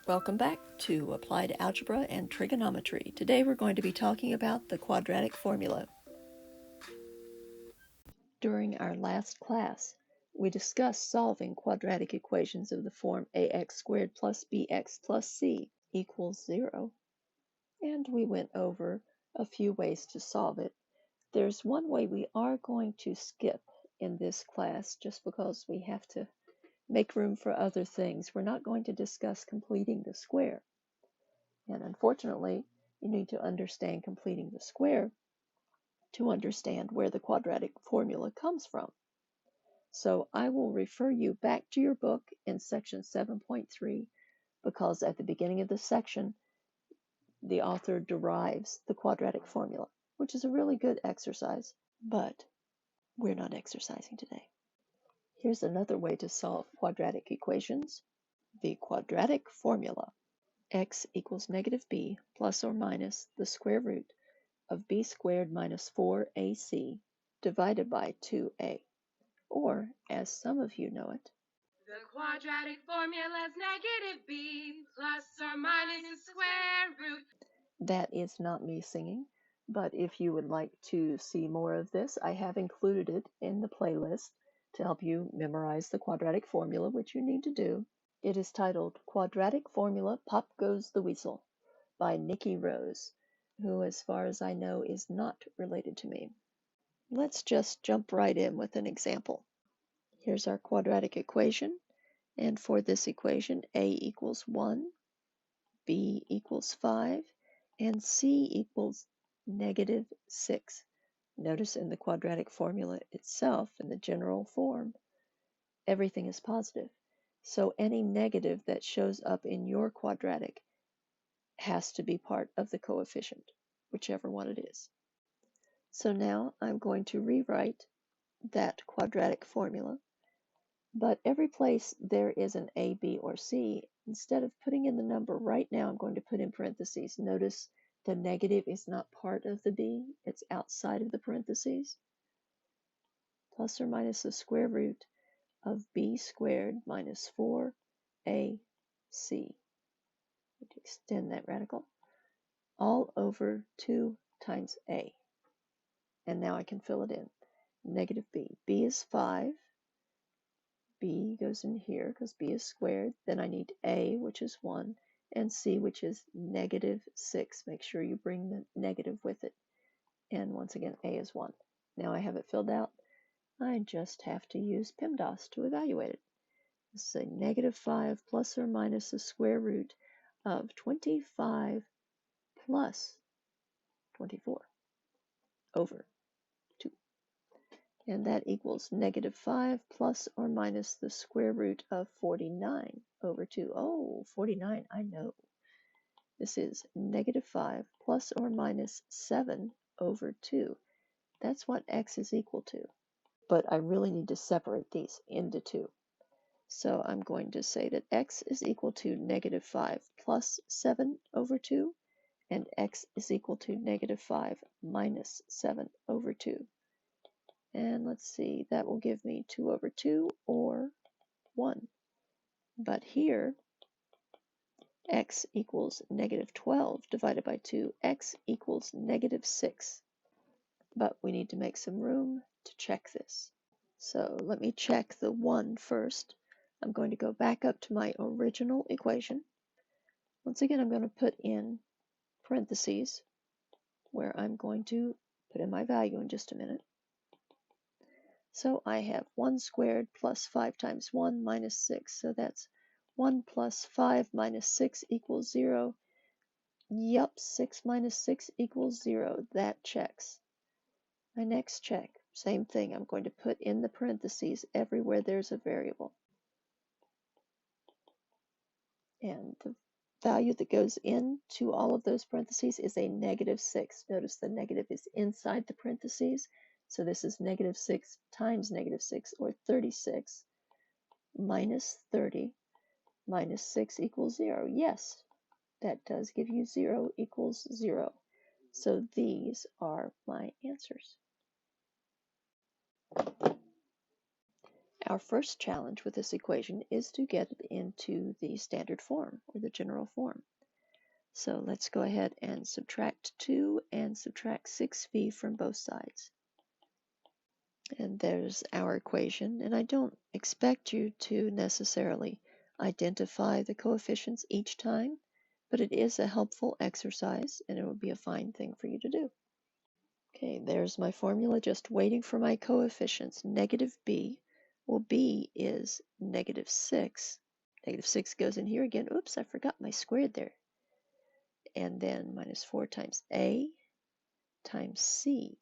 Welcome back to Applied Algebra and Trigonometry. Today we're going to be talking about the quadratic formula. During our last class, we discussed solving quadratic equations of the form ax squared plus bx plus c equals 0, and we went over a few ways to solve it. There's one way we are going to skip in this class just because we have to make room for other things. We're not going to discuss completing the square. And unfortunately, you need to understand completing the square to understand where the quadratic formula comes from. So I will refer you back to your book in section 7.3 because at the beginning of this section, the author derives the quadratic formula, which is a really good exercise, but we're not exercising today. Here's another way to solve quadratic equations. The quadratic formula: x equals negative b plus or minus the square root of b squared minus 4ac divided by 2a, or as some of you know it, the quadratic formula is negative b plus or minus the square root. That is not me singing, but if you would like to see more of this, I have included it in the playlist to help you memorize the quadratic formula, which you need to do. It is titled Quadratic Formula Pop Goes the Weasel by Nikki Rose, who, as far as I know, is not related to me. Let's just jump right in with an example. Here's our quadratic equation, and for this equation, a equals 1, b equals 5, and c equals negative 6. Notice in the quadratic formula itself, in the general form, everything is positive. So any negative that shows up in your quadratic has to be part of the coefficient, whichever one it is. So now I'm going to rewrite that quadratic formula, but every place there is an a, b, or c, instead of putting in the number right now, I'm going to put in parentheses. Notice the negative is not part of the b, it's outside of the parentheses. Plus or minus the square root of b squared minus 4ac. To extend that radical, all over 2 times a. And now I can fill it in. Negative b. b is 5. b goes in here because b is squared. Then I need a, which is 1, and c, which is negative 6. Make sure you bring the negative with it. And once again, a is 1. Now I have it filled out. I just have to use PEMDAS to evaluate it. This is a negative 5 plus or minus the square root of 25 plus 24 over 2. And that equals negative 5 plus or minus the square root of 49 over 2. Oh, 49, I know. This is negative 5 plus or minus 7 over 2. That's what x is equal to. But I really need to separate these into 2. So I'm going to say that x is equal to negative 5 plus 7 over 2, and x is equal to negative 5 minus 7 over 2. And let's see, that will give me 2 over 2 or 1. But here, x equals negative 12 divided by 2. X equals negative 6. But we need to make some room to check this. So let me check the 1 first. I'm going to go back up to my original equation. Once again, I'm going to put in parentheses where I'm going to put in my value in just a minute. So I have 1 squared plus 5 times 1 minus 6. So that's 1 plus 5 minus 6 equals 0. Yup, 6 minus 6 equals 0. That checks. My next check, same thing. I'm going to put in the parentheses everywhere there's a variable. And the value that goes into all of those parentheses is a negative 6. Notice the negative is inside the parentheses. So this is negative 6 times negative 6, or 36, minus 30 minus 6 equals 0. Yes, that does give you 0 equals 0. So these are my answers. Our first challenge with this equation is to get it into the standard form or the general form. So let's go ahead and subtract 2 and subtract 6v from both sides. And there's our equation, and I don't expect you to necessarily identify the coefficients each time, but it is a helpful exercise and it would be a fine thing for you to do. Okay, there's my formula, just waiting for my coefficients. Negative b, well, b is negative 6. Negative 6 goes in here again. Oops, I forgot my squared there. And then minus 4 times a times c,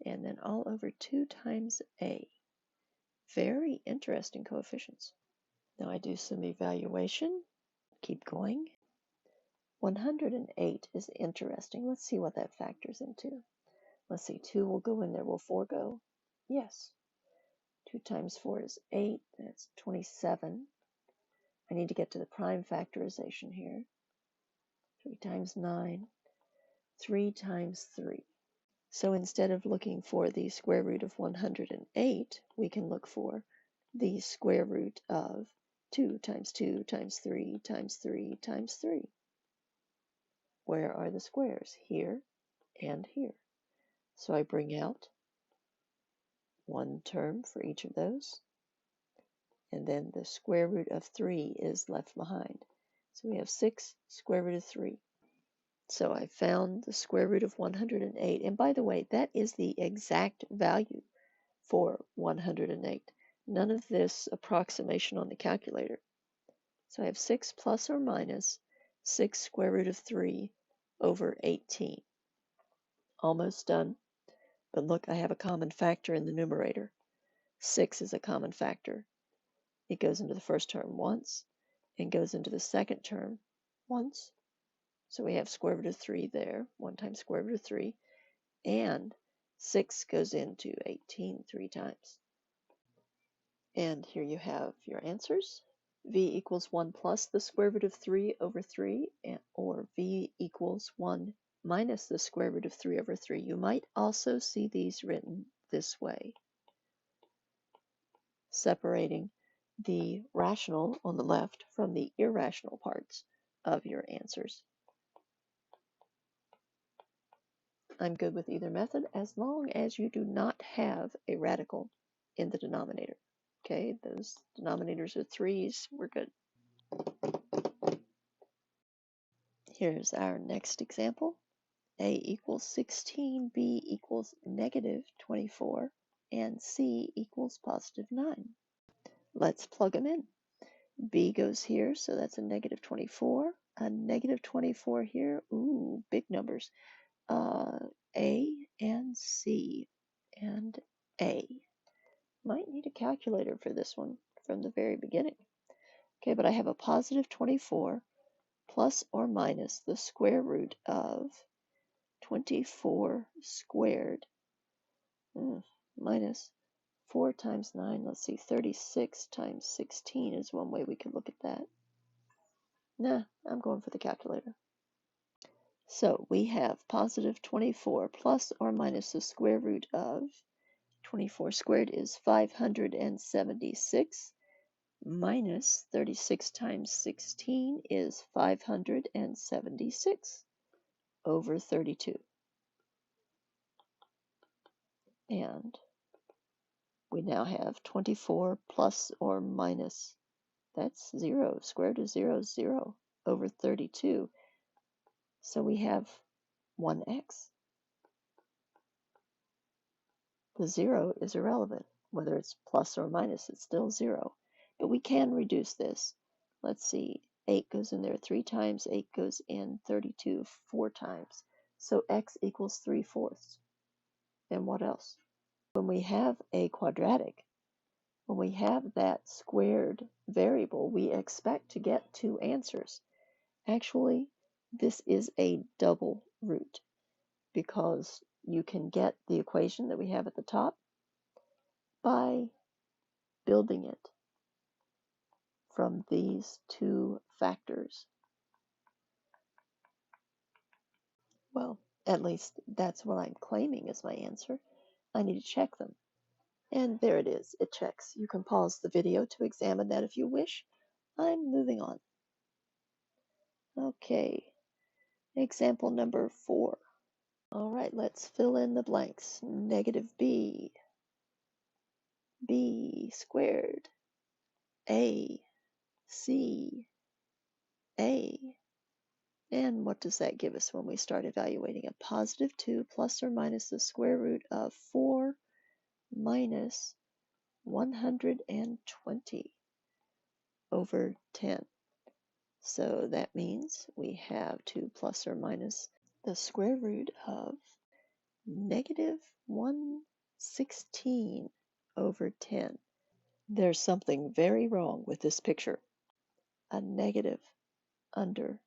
and then all over 2 times a. Very interesting coefficients. Now I do some evaluation. Keep going. 108 is interesting. Let's see what that factors into. Let's see, 2 will go in there. Will 4 go? Yes. 2 times 4 is 8. That's 27. I need to get to the prime factorization here. 3 times 9. 3 times 3. So instead of looking for the square root of 108, we can look for the square root of 2 times 2 times 3 times 3 times 3. Where are the squares? Here and here. So I bring out one term for each of those, and then the square root of 3 is left behind. So we have 6 square root of 3. So I found the square root of 108. And by the way, that is the exact value for 108. None of this approximation on the calculator. So I have 6 plus or minus 6 square root of 3 over 18. Almost done. But look, I have a common factor in the numerator. 6 is a common factor. It goes into the first term once and goes into the second term once. So we have square root of 3 there, 1 times square root of 3, and 6 goes into 18 3 times. And here you have your answers. V equals 1 plus the square root of 3 over 3, or V equals 1 minus the square root of 3 over 3. You might also see these written this way, separating the rational on the left from the irrational parts of your answers. I'm good with either method as long as you do not have a radical in the denominator. Okay, those denominators are 3's, we're good. Here's our next example. A equals 16, B equals negative 24, and C equals positive 9. Let's plug them in. B goes here, so that's a negative 24. A negative 24 here, ooh, big numbers. A and C and A. Might need a calculator for this one from the very beginning. Okay, but I have a positive 24 plus or minus the square root of 24 squared minus 4 times 9. Let's see, 36 times 16 is one way we could look at that. Nah, I'm going for the calculator. So we have positive 24 plus or minus the square root of 24 squared is 576 minus 36 times 16 is 576 over 32. And we now have 24 plus or minus, that's 0. Square root of 0 is 0 over 32. So we have 1x. The 0 is irrelevant. Whether it's plus or minus, it's still 0. But we can reduce this. Let's see, 8 goes in there 3 times, 8 goes in 32 4 times. So x equals 3/4. And what else? When we have a quadratic, when we have that squared variable, we expect to get 2 answers. Actually, this is a double root because you can get the equation that we have at the top by building it from these 2 factors. Well, at least that's what I'm claiming is my answer. I need to check them. And there it is, it checks. You can pause the video to examine that if you wish. I'm moving on. Okay, example number 4. All right, let's fill in the blanks. Negative b squared, a, c, a. And what does that give us when we start evaluating? A positive 2 plus or minus the square root of 4 minus 120 over 10. So that means we have to plus or minus the square root of negative 116 over 10. There's something very wrong with this picture. A negative under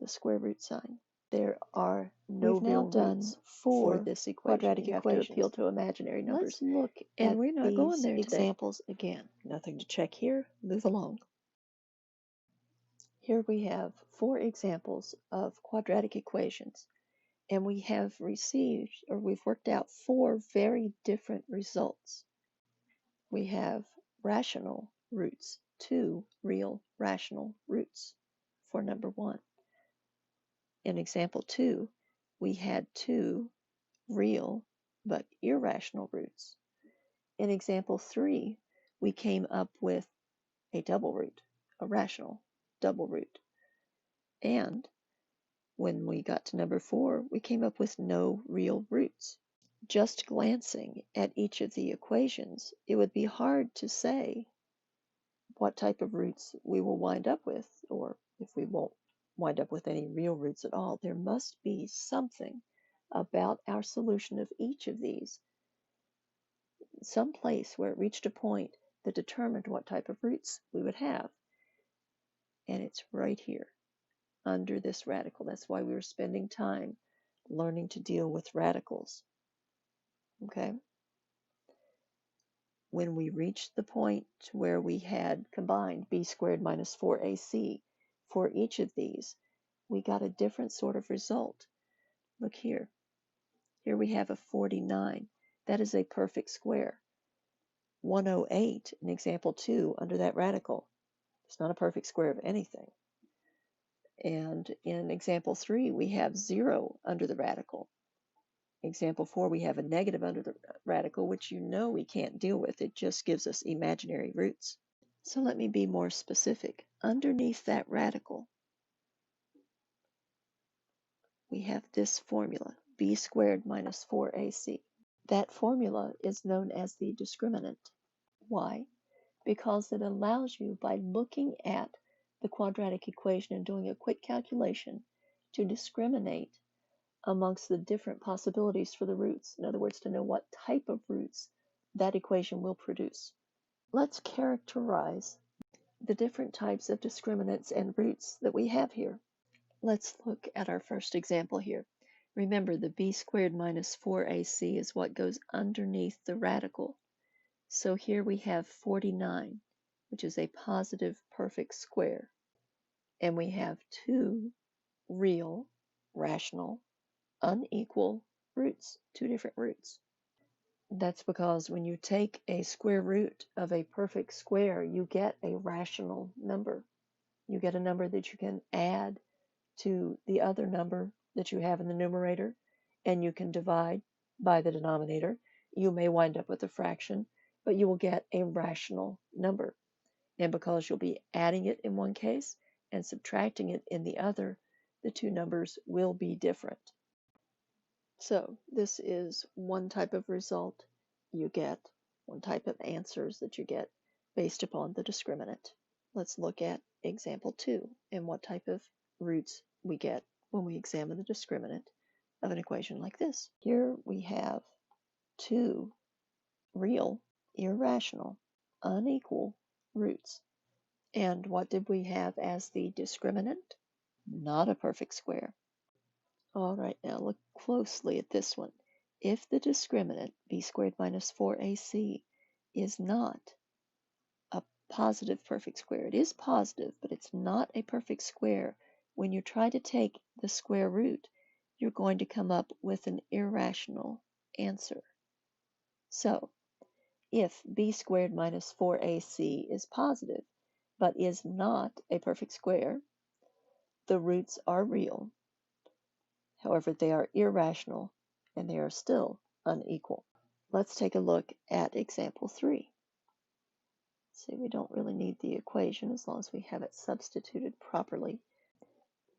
the square root sign. There are no We've now real done roots for 4 this equation. quadratic You have to equations. appeal to imaginary numbers. Let's look And at we're not going these there today. examples again. Nothing to check here. Move along. Here we have 4 examples of quadratic equations. And we have received, or we've worked out 4 very different results. We have rational roots, 2 real rational roots for number 1. In example 2, we had 2 real but irrational roots. In example 3, we came up with a double root, a rational double root. And when we got to number 4, we came up with no real roots. Just glancing at each of the equations, it would be hard to say what type of roots we will wind up with, or if we won't wind up with any real roots at all. There must be something about our solution of each of these, some place where it reached a point that determined what type of roots we would have. And it's right here under this radical. That's why we were spending time learning to deal with radicals. Okay? When we reached the point where we had combined b squared minus 4ac for each of these, we got a different sort of result. Look here. Here we have a 49. That is a perfect square. 108 in example 2 under that radical. It's not a perfect square of anything. And in example 3, we have 0 under the radical. Example 4, we have a negative under the radical, which you know we can't deal with. It just gives us imaginary roots. So let me be more specific. Underneath that radical, we have this formula, b squared minus 4ac. That formula is known as the discriminant. Why? Because it allows you, by looking at the quadratic equation and doing a quick calculation, to discriminate amongst the different possibilities for the roots. In other words, to know what type of roots that equation will produce. Let's characterize the different types of discriminants and roots that we have here. Let's look at our first example here. Remember, the b squared minus 4ac is what goes underneath the radical. So here we have 49, which is a positive perfect square. And we have 2 real, rational, unequal roots, 2 different roots. That's because when you take a square root of a perfect square, you get a rational number. You get a number that you can add to the other number that you have in the numerator, and you can divide by the denominator. You may wind up with a fraction, but you will get a rational number. And because you'll be adding it in one case and subtracting it in the other, the 2 numbers will be different. So this is one type of result you get, one type of answers that you get based upon the discriminant. Let's look at example 2 and what type of roots we get when we examine the discriminant of an equation like this. Here we have 2 real, irrational, unequal roots. And what did we have as the discriminant? Not a perfect square. All right, now look closely at this one. If the discriminant, b squared minus 4ac, is not a positive perfect square, it is positive, but it's not a perfect square, when you try to take the square root, you're going to come up with an irrational answer. So, if b squared minus 4ac is positive, but is not a perfect square, the roots are real. However, they are irrational, and they are still unequal. Let's take a look at example 3. See, we don't really need the equation as long as we have it substituted properly,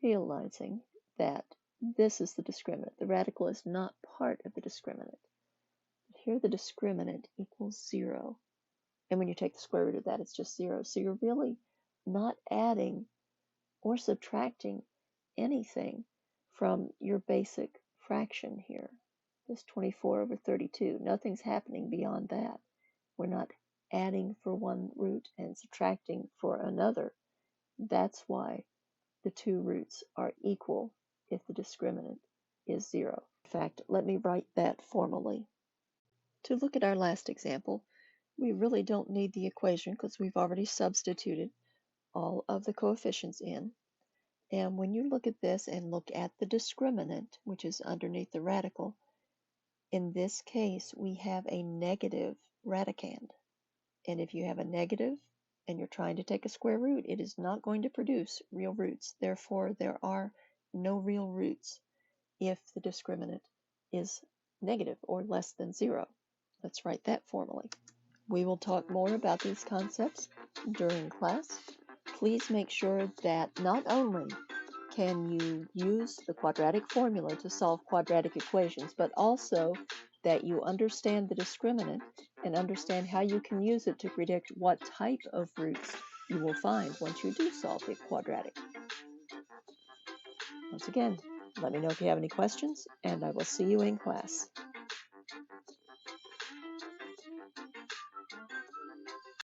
realizing that this is the discriminant. The radical is not part of the discriminant. But here the discriminant equals 0. And when you take the square root of that, it's just 0. So you're really not adding or subtracting anything from your basic fraction here. This 24 over 32. Nothing's happening beyond that. We're not adding for one root and subtracting for another. That's why the two roots are equal if the discriminant is 0. In fact, let me write that formally. To look at our last example, we really don't need the equation because we've already substituted all of the coefficients in. And when you look at this and look at the discriminant, which is underneath the radical, in this case we have a negative radicand. And if you have a negative and you're trying to take a square root, it is not going to produce real roots. Therefore, there are no real roots if the discriminant is negative or less than 0. Let's write that formally. We will talk more about these concepts during class. Please make sure that not only can you use the quadratic formula to solve quadratic equations, but also that you understand the discriminant and understand how you can use it to predict what type of roots you will find once you do solve the quadratic. Once again, let me know if you have any questions, and I will see you in class.